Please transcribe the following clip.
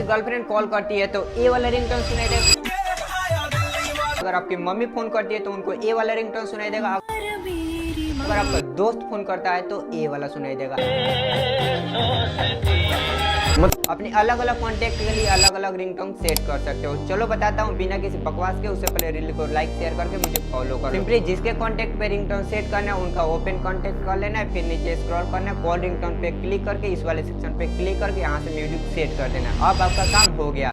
Girlfriend call करती है तो ए वाला रिंगटोन सुनाई देगा। अगर आपकी मम्मी फोन करती है तो उनको ए वाला रिंगटोन सुनाई देगा। अगर आपका दोस्त फोन करता है तो ए वाला सुनाई देगा। अपने अलग अलग कॉन्टेक्ट के लिए अलग अलग रिंगटोन सेट कर सकते हो। चलो बताता हूँ बिना किसी बकवास के। उससे पहले रील को लाइक शेयर करके मुझे फॉलो करो। सिंपली जिसके कॉन्टेक्ट पे रिंगटोन सेट करना है उनका ओपन कॉन्टेक्ट कर लेना है, फिर नीचे स्क्रॉल करना है, कॉल रिंगटोन पे क्लिक करके इस वाले सेक्शन पे क्लिक करके यहाँ से म्यूजिक सेट कर देना। अब आपका काम हो गया।